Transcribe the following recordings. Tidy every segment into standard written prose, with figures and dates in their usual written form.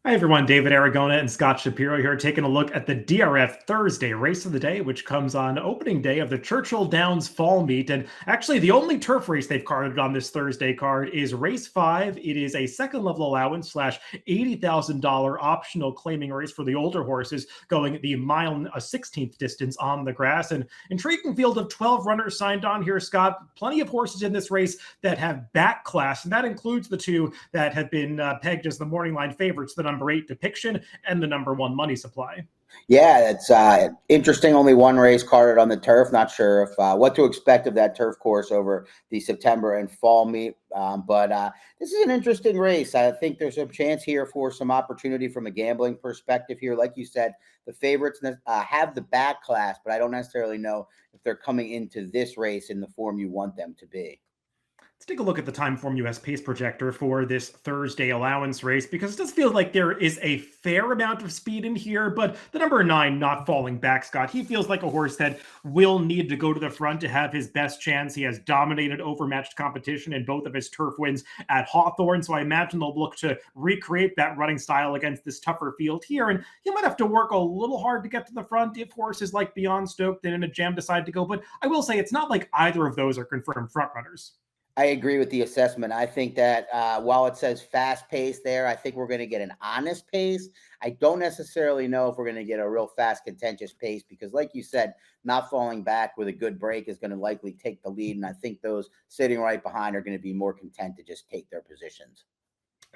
Hi everyone, David Aragona and Scott Shapiro here taking a look at the DRF Thursday race of the day, which comes on opening day of the Churchill Downs fall meet. And actually, the only turf race they've carded on this Thursday card is race 5. It is a second level allowance slash $80,000 optional claiming race for the older horses going the mile and a 16th distance on the grass. And intriguing field of 12 runners signed on here, Scott. Plenty of horses in this race that have back class, and that includes the two that have been pegged as the morning line favorites, the number 8 Depiction and the number 1 Money Supply. Yeah, it's interesting. Only one race carded on the turf. Not sure if what to expect of that turf course over the September and fall meet. But this is an interesting race. I think there's some chance here for some opportunity from a gambling perspective here. Like you said, the favorites have the back class, but I don't necessarily know if they're coming into this race in the form you want them to be. Let's take a look at the Timeform US pace projector for this Thursday allowance race because it does feel like there is a fair amount of speed in here, but the number 9 Not Falling Back, Scott, he feels like a horse that will need to go to the front to have his best chance. He has dominated overmatched competition in both of his turf wins at Hawthorne, so I imagine they'll look to recreate that running style against this tougher field here, and he might have to work a little hard to get to the front if horses like Beyond Stoked and In a Jam decide to go, but I will say it's not like either of those are confirmed frontrunners. I agree with the assessment. I think that while it says fast pace there, I think we're going to get an honest pace. I don't necessarily know if we're going to get a real fast, contentious pace because, like you said, Not Falling Back with a good break is going to likely take the lead. And I think those sitting right behind are going to be more content to just take their positions.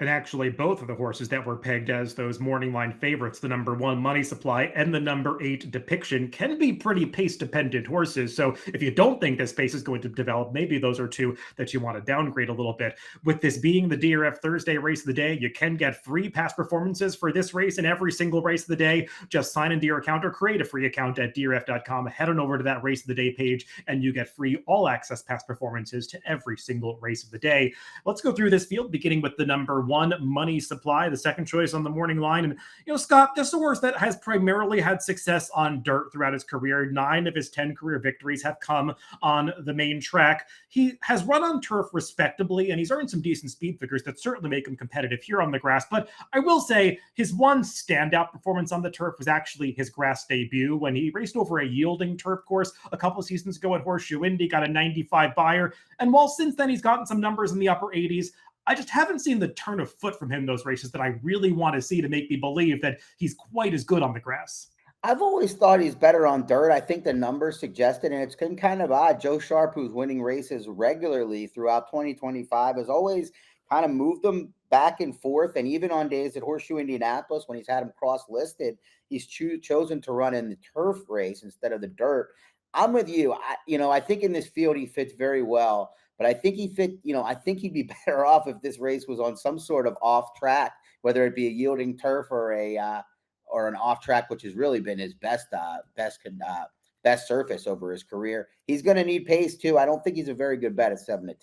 And actually, both of the horses that were pegged as those morning line favorites, the number 1 Money Supply and the number 8 Depiction, can be pretty pace dependent horses. So if you don't think this pace is going to develop, maybe those are two that you want to downgrade a little bit. With this being the DRF Thursday race of the day, you can get free past performances for this race and every single race of the day. Just sign into your account or create a free account at DRF.com. Head on over to that race of the day page and you get free all access past performances to every single race of the day. Let's go through this field, beginning with the number 1 Money Supply, the second choice on the morning line. And, Scott, this is a horse that has primarily had success on dirt throughout his career. 9 of his 10 career victories have come on the main track. He has run on turf respectably, and he's earned some decent speed figures that certainly make him competitive here on the grass. But I will say his one standout performance on the turf was actually his grass debut when he raced over a yielding turf course a couple seasons ago at Horseshoe Indy, got a 95 buyer. And while since then he's gotten some numbers in the upper 80s, I just haven't seen the turn of foot from him in those races that I really want to see to make me believe that he's quite as good on the grass. I've always thought he's better on dirt. I think the numbers suggested, and it's been kind of odd. Joe Sharp, who's winning races regularly throughout 2025, has always kind of moved them back and forth. And even on days at Horseshoe Indianapolis, when he's had him cross-listed, he's chosen to run in the turf race instead of the dirt. I'm with you. I think in this field he fits very well. But I think I think he'd be better off if this race was on some sort of off track, whether it be a yielding turf or an off track, which has really been his best surface over his career. He's going to need pace too. I don't think he's a very good bet at 7-2.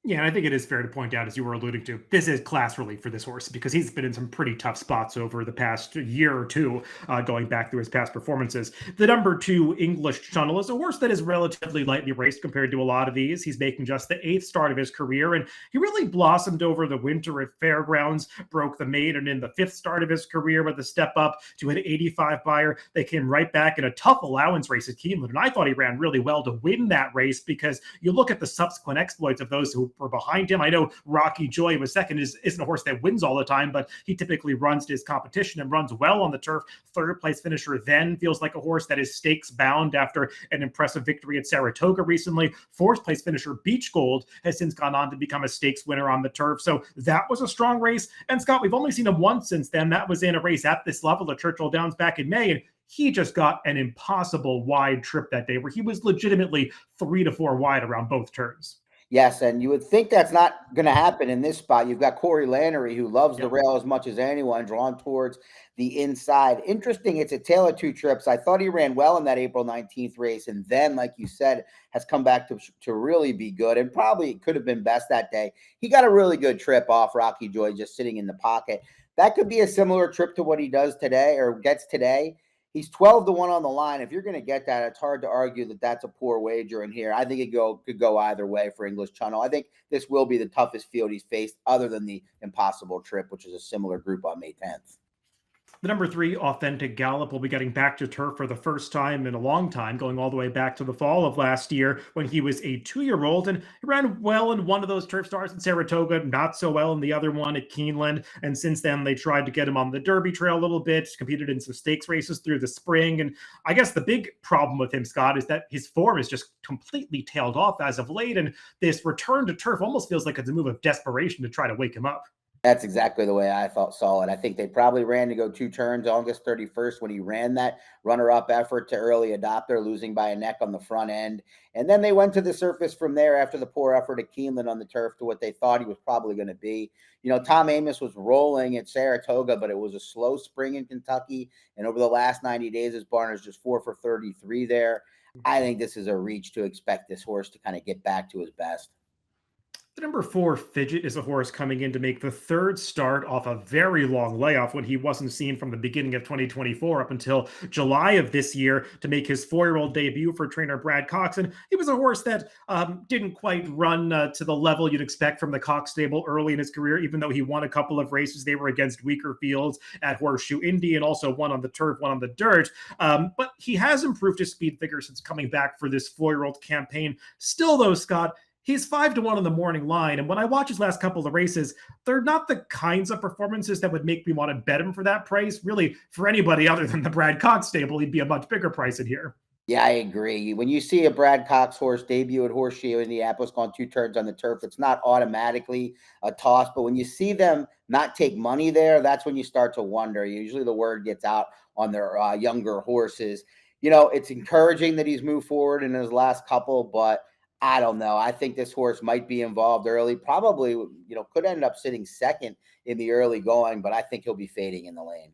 Yeah, and I think it is fair to point out, as you were alluding to, this is class relief for this horse because he's been in some pretty tough spots over the past year or two, going back through his past performances. The number 2 English Channel is a horse that is relatively lightly raced compared to a lot of these. He's making just the 8th start of his career, and he really blossomed over the winter at Fairgrounds, broke the maiden in the 5th start of his career with a step up to an 85 buyer. They came right back in a tough allowance race at Keeneland, and I thought he ran really well to win that race because you look at the subsequent exploits of those who were behind him. I know Rocky Joy was second, isn't a horse that wins all the time, but he typically runs to his competition and runs well on the turf. 3rd place finisher then feels like a horse that is stakes bound after an impressive victory at Saratoga recently. 4th place finisher Beach Gold has since gone on to become a stakes winner on the turf. So that was a strong race. And Scott, we've only seen him once since then. That was in a race at this level at Churchill Downs back in May. And he just got an impossible wide trip that day where he was legitimately 3 to 4 wide around both turns. Yes, and you would think that's not going to happen in this spot. You've got Corey Lannery, who loves the rail as much as anyone, drawn towards the inside. Interesting, it's a tale of 2 trips. I thought he ran well in that April 19th race, and then, like you said, has come back to really be good, and probably could have been best that day. He got a really good trip off Rocky Joy just sitting in the pocket. That could be a similar trip to what he does today or gets today. He's 12-1 on the line. If you're going to get that, it's hard to argue that that's a poor wager in here. I think it could go either way for English Channel. I think this will be the toughest field he's faced, other than the Impossible Trip, which is a similar group on May 10th. The number 3, Authentic Gallop, will be getting back to turf for the first time in a long time, going all the way back to the fall of last year when he was a 2-year-old, and he ran well in one of those turf starts in Saratoga, not so well in the other one at Keeneland. And since then, they tried to get him on the Derby Trail a little bit, competed in some stakes races through the spring. And I guess the big problem with him, Scott, is that his form is just completely tailed off as of late. And this return to turf almost feels like it's a move of desperation to try to wake him up. That's exactly the way I saw it. I think they probably ran to go 2 turns August 31st when he ran that runner-up effort to early adopter, losing by a neck on the front end. And then they went to the surface from there after the poor effort at Keeneland on the turf to what they thought he was probably going to be. You know, Tom Amoss was rolling at Saratoga, but it was a slow spring in Kentucky. And over the last 90 days, his barn is just 4 for 33 there. I think this is a reach to expect this horse to kind of get back to his best. The number 4, Fidget, is a horse coming in to make the 3rd start off a very long layoff when he wasn't seen from the beginning of 2024 up until July of this year to make his 4-year-old debut for trainer Brad Cox. And he was a horse that didn't quite run to the level you'd expect from the Cox stable early in his career, even though he won a couple of races. They were against weaker fields at Horseshoe Indy and also one on the turf, one on the dirt. But he has improved his speed figure since coming back for this 4-year-old campaign. Still, though, Scott, he's 5-1 on the morning line. And when I watch his last couple of races, they're not the kinds of performances that would make me want to bet him for that price. Really, for anybody other than the Brad Cox stable, he'd be a much bigger price in here. Yeah, I agree. When you see a Brad Cox horse debut at Horseshoe, Indianapolis, gone 2 turns on the turf, it's not automatically a toss. But when you see them not take money there, that's when you start to wonder. Usually the word gets out on their younger horses. You know, it's encouraging that he's moved forward in his last couple, but I don't know. I think this horse might be involved early. Probably, could end up sitting second in the early going, but I think he'll be fading in the lane.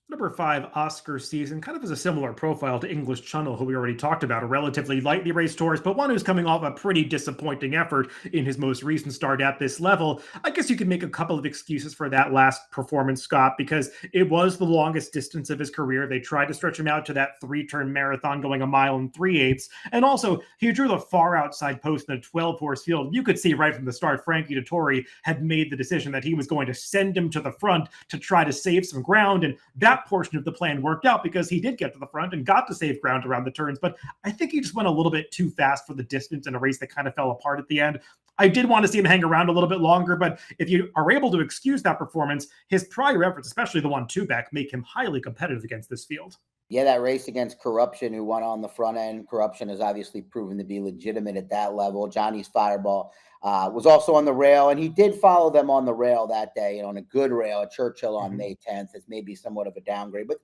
Number 5, Oscar Season, kind of has a similar profile to English Channel, who we already talked about, a relatively lightly raced horse, but one who's coming off a pretty disappointing effort in his most recent start at this level. I guess you can make a couple of excuses for that last performance, Scott, because it was the longest distance of his career. They tried to stretch him out to that 3-turn marathon going 1 3/8 miles. And also, he drew the far outside post in a 12-horse field. You could see right from the start, Frankie Dettori had made the decision that he was going to send him to the front to try to save some ground, and that portion of the plan worked out because he did get to the front and got to save ground around the turns. But I think he just went a little bit too fast for the distance in a race that kind of fell apart at the end. I did want to see him hang around a little bit longer, but if you are able to excuse that performance, his prior efforts, especially the one 2-back, make him highly competitive against this field. Yeah, that race against Corruption, who won on the front end. Corruption has obviously proven to be legitimate at that level. Johnny's Fireball was also on the rail, and he did follow them on the rail that day, on a good rail at Churchill on May 10th. It's maybe somewhat of a downgrade, but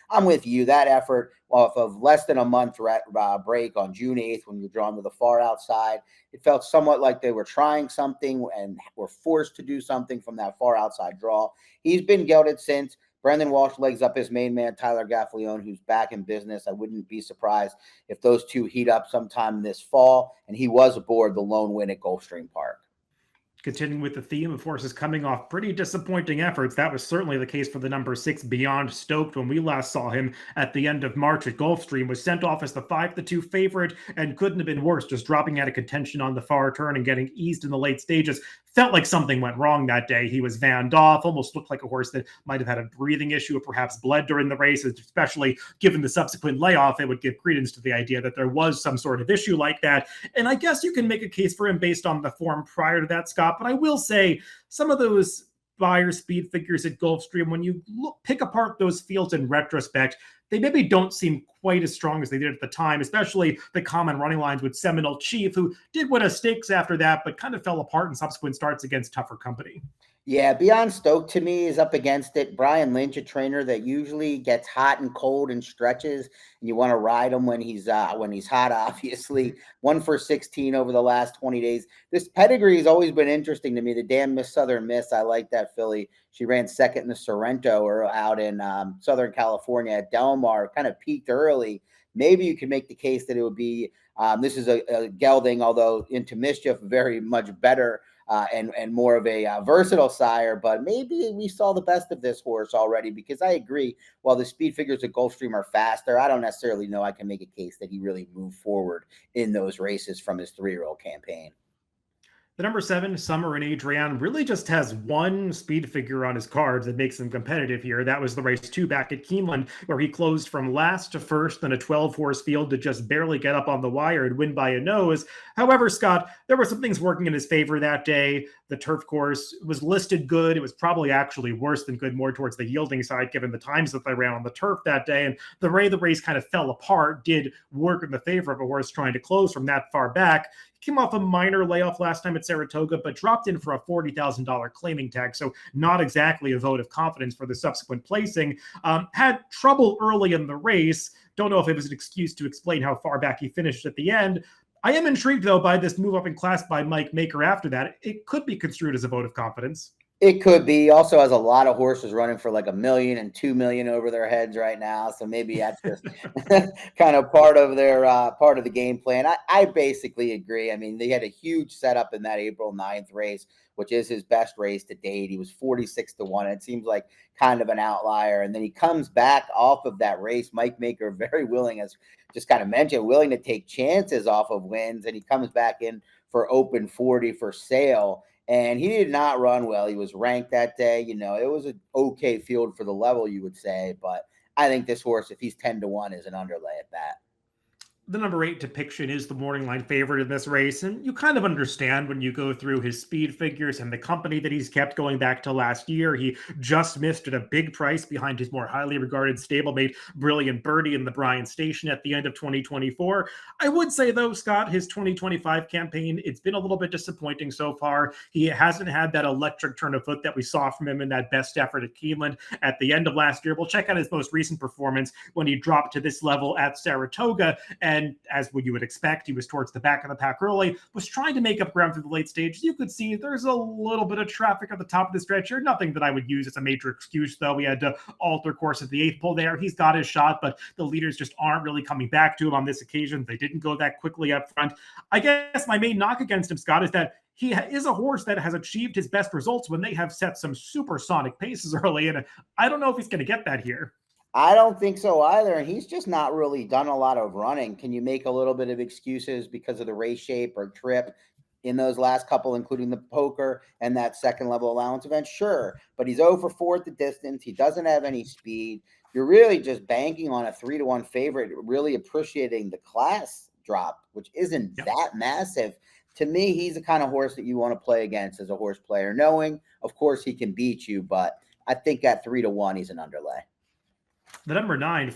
I'm with you. That effort off of less than a month break on June 8th, when you're drawn to the far outside, it felt somewhat like they were trying something and were forced to do something from that far outside draw. He's been gelded since. Brendan Walsh legs up his main man, Tyler Gaffalione, who's back in business. I wouldn't be surprised if those two heat up sometime this fall. And he was aboard the lone win at Gulfstream Park. Continuing with the theme of horses coming off pretty disappointing efforts, that was certainly the case for the number 6, Beyond Stoked, when we last saw him at the end of March at Gulfstream. Was sent off as the 5-2 favorite and couldn't have been worse, just dropping out of contention on the far turn and getting eased in the late stages. Felt like something went wrong that day. He was vanned off, almost looked like a horse that might have had a breathing issue or perhaps bled during the race, especially given the subsequent layoff. It would give credence to the idea that there was some sort of issue like that. And I guess you can make a case for him based on the form prior to that, Scott. But I will say some of those buyer speed figures at Gulfstream, when you pick apart those fields in retrospect, they maybe don't seem quite as strong as they did at the time, especially the common running lines with Seminole Chief, who did win a stakes after that, but kind of fell apart in subsequent starts against tougher company. Yeah, Beyond Stoked to me is up against it. Brian Lynch, a trainer that usually gets hot and cold and stretches, and you want to ride him when he's hot. Obviously, 1 for 16 over the last 20 days. This pedigree has always been interesting to me. The damn Miss Southern Miss, I like that filly. She ran second in the Sorrento or out in Southern California at Del Mar. Kind of peaked early. Maybe you can make the case that it would be. This is a gelding, although into mischief, very much better and more of a versatile sire. But maybe we saw the best of this horse already, because I agree, while the speed figures at Gulfstream are faster, I don't necessarily know I can make a case that he really moved forward in those races from his 3-year-old campaign. The number 7, Summer and Adrian, really just has one speed figure on his cards that makes him competitive here. That was the race 2 back at Keeneland, where he closed from last to first in a 12-horse field to just barely get up on the wire and win by a nose. However, Scott, there were some things working in his favor that day. The turf course was listed good. It was probably actually worse than good, more towards the yielding side, given the times that they ran on the turf that day. And the way the race kind of fell apart did work in the favor of a horse trying to close from that far back. Came off a minor layoff last time at Saratoga, but dropped in for a $40,000 claiming tag, so not exactly a vote of confidence for the subsequent placing. Had trouble early in the race. Don't know if it was an excuse to explain how far back he finished at the end. I am intrigued, though, by this move up in class by Mike Maker after that. It could be construed as a vote of confidence. It could be. He also has a lot of horses running for like $1 million and $2 million over their heads right now. So maybe that's just kind of part of their part of the game plan. I basically agree. I mean, they had a huge setup in that April 9th race, which is his best race to date. He was 46-1. It seems like kind of an outlier. And then he comes back off of that race. Mike Maker, very willing, as just kind of mentioned, willing to take chances off of wins. And he comes back in for open 40 for Sale. And he did not run well. He was ranked that day. You know, it was an okay field for the level, you would say. But I think this horse, if he's 10-1, is an underlay at that. The number 8 Depiction is the morning line favorite in this race, and you kind of understand when you go through his speed figures and the company that he's kept going back to last year. He just missed at a big price behind his more highly regarded stablemate, Brilliant Birdie, in the Bryan Station at the end of 2024. I would say, though, Scott, his 2025 campaign, it's been a little bit disappointing so far. He hasn't had that electric turn of foot that we saw from him in that best effort at Keeneland at the end of last year. We'll check out his most recent performance when he dropped to this level at Saratoga. And as what you would expect, he was towards the back of the pack early, was trying to make up ground through the late stages. You could see there's a little bit of traffic at the top of the stretch here. Nothing that I would use as a major excuse, though. He had to alter course at the 8th pole there. He's got his shot, but the leaders just aren't really coming back to him on this occasion. They didn't go that quickly up front. I guess my main knock against him, Scott, is that he is a horse that has achieved his best results when they have set some supersonic paces early, and I don't know if he's going to get that here. I don't think so either. And he's just not really done a lot of running. Can you make a little bit of excuses because of the race shape or trip in those last couple, including the poker and that second level allowance event? Sure. But he's 0 for 4 at the distance. He doesn't have any speed. You're really just banking on a 3-1 favorite, really appreciating the class drop, which isn't that massive. To me, he's the kind of horse that you want to play against as a horse player, knowing, of course, he can beat you. But I think at 3-1, he's an underlay. The number 9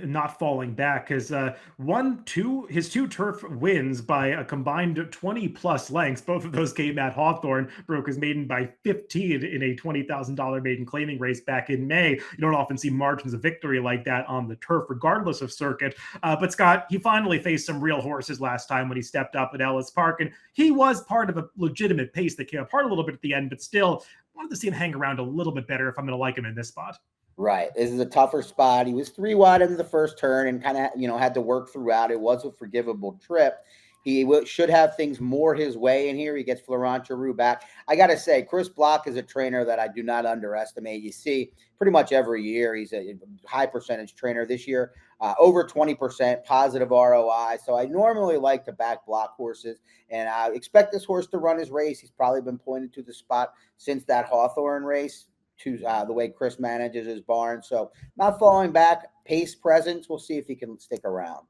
not falling back has his two turf wins by a combined 20 plus lengths. Both of those came at Hawthorne, broke his maiden by 15 in a $20,000 maiden claiming race back in May. You don't often see margins of victory like that on the turf, regardless of circuit. But Scott, he finally faced some real horses last time when he stepped up at Ellis Park, and he was part of a legitimate pace that came apart a little bit at the end, but still wanted to see him hang around a little bit better if I'm going to like him in this spot. Right. This is a tougher spot. He was 3 wide into the first turn and kind of, had to work throughout. It was a forgivable trip. He should have things more his way in here. He gets Florent Giroux back. I got to say, Chris Block is a trainer that I do not underestimate. You see pretty much every year, he's a high percentage trainer this year, over 20% positive ROI. So I normally like to back Block horses, and I expect this horse to run his race. He's probably been pointed to the spot since that Hawthorne race, to the way Chris manages his barn. So not falling back, pace presence. We'll see if he can stick around.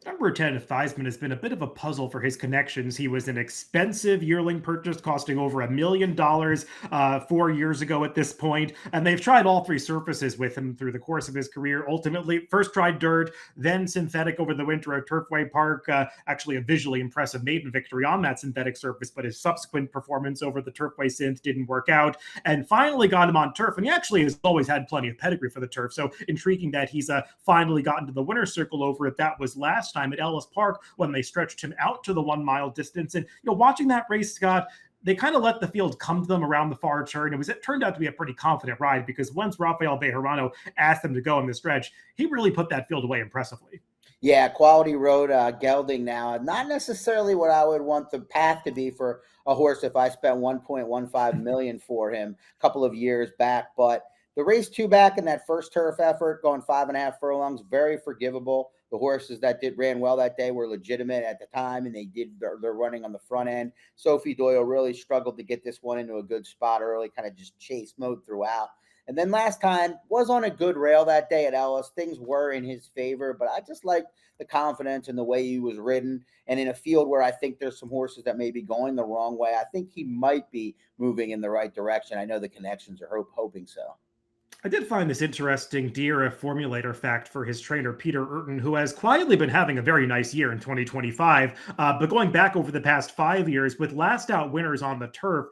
Number 10, Theismann, has been a bit of a puzzle for his connections. He was an expensive yearling purchase costing over $1 million 4 years ago at this point, and they've tried all 3 surfaces with him through the course of his career. Ultimately, first tried dirt, then synthetic over the winter at Turfway Park. Actually, a visually impressive maiden victory on that synthetic surface, but his subsequent performance over the Turfway synth didn't work out, and finally got him on turf. And he actually has always had plenty of pedigree for the turf, so intriguing that he's finally gotten to the winner's circle over it. That was last time at Ellis Park when they stretched him out to the 1 mile distance. And watching that race, Scott, they kind of let the field come to them around the far turn. It turned out to be a pretty confident ride, because once Rafael Bejarano asked them to go on the stretch, he really put that field away impressively. Yeah, Quality Road gelding now. Not necessarily what I would want the path to be for a horse if I spent 1.15 million for him a couple of years back. But the race two back in that first turf effort, going 5.5 furlongs, very forgivable. The horses that ran well that day were legitimate at the time, and they did their running on the front end. Sophie Doyle really struggled to get this one into a good spot early, kind of just chase mode throughout. And then last time was on a good rail that day at Ellis. Things were in his favor, but I just like the confidence and the way he was ridden. And in a field where I think there's some horses that may be going the wrong way, I think he might be moving in the right direction. I know the connections are hoping so. I did find this interesting DRF formulator fact for his trainer, Peter Urton, who has quietly been having a very nice year in 2025. But going back over the past 5 years, with last out winners on the turf,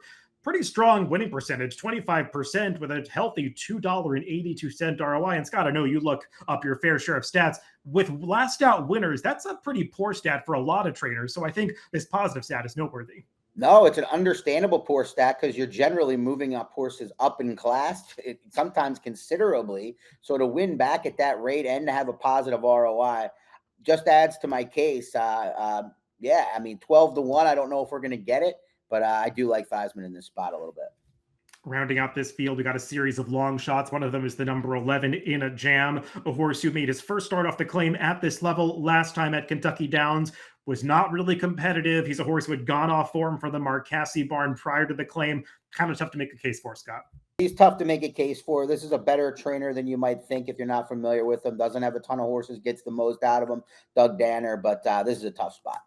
pretty strong winning percentage, 25% with a healthy $2.82 ROI. And Scott, I know you look up your fair share of stats. With last out winners, that's a pretty poor stat for a lot of trainers. So I think this positive stat is noteworthy. No, it's an understandable poor stat because you're generally moving up horses up in class, sometimes considerably. So to win back at that rate and to have a positive ROI just adds to my case. Yeah, I mean, 12-1. I don't know if we're going to get it, but I do like Theismann in this spot a little bit. Rounding out this field, we got a series of long shots. One of them is the number 11 In a Jam, a horse who made his first start off the claim at this level last time at Kentucky Downs. Was not really competitive. He's a horse who had gone off form for the Marcassi barn prior to the claim. Kind of tough to make a case for, Scott. He's tough to make a case for. This is a better trainer than you might think if you're not familiar with him. Doesn't have a ton of horses, gets the most out of them. Doug Danner, but this is a tough spot.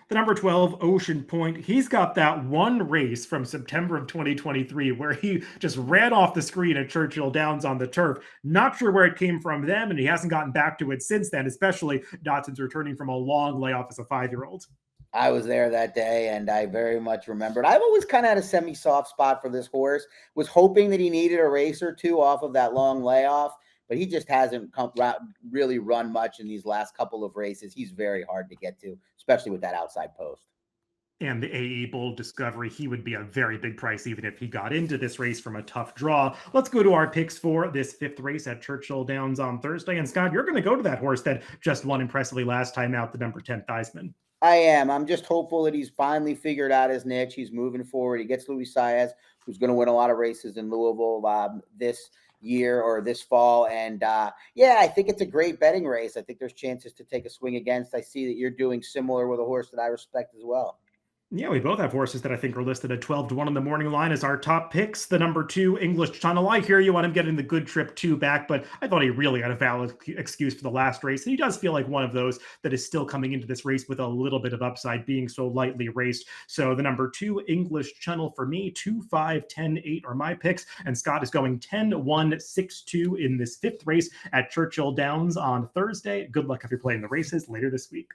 The number 12, Ocean Point, he's got that one race from September of 2023 where he just ran off the screen at Churchill Downs on the turf. Not sure where it came from then, and he hasn't gotten back to it since then, especially Dotson's returning from a long layoff as a 5-year-old. I was there that day, and I very much remembered. I've always kind of had a semi-soft spot for this horse. Was hoping that he needed a race or two off of that long layoff, but he just hasn't really run much in these last couple of races. He's very hard to get to, especially with that outside post. And the AE Bull Discovery, he would be a very big price even if he got into this race from a tough draw. Let's go to our picks for this 5th race at Churchill Downs on Thursday. And Scott, you're going to go to that horse that just won impressively last time out, the number 10 Theismann. I am. I'm just hopeful that he's finally figured out his niche. He's moving forward. He gets Luis Saez, who's going to win a lot of races in Louisville this year or this fall. And yeah, I think it's a great betting race. I think there's chances to take a swing against. I see that you're doing similar with a horse that I respect as well. Yeah, we both have horses that I think are listed at 12-1 on the morning line as our top picks. The number 2, English Channel. I hear you on him getting the good trip 2 back, but I thought he really had a valid excuse for the last race. And he does feel like one of those that is still coming into this race with a little bit of upside, being so lightly raced. So the number 2, English Channel for me, 2, 5, 10, 8 are my picks. And Scott is going 10-1, 6-2 in this 5th race at Churchill Downs on Thursday. Good luck if you're playing the races later this week.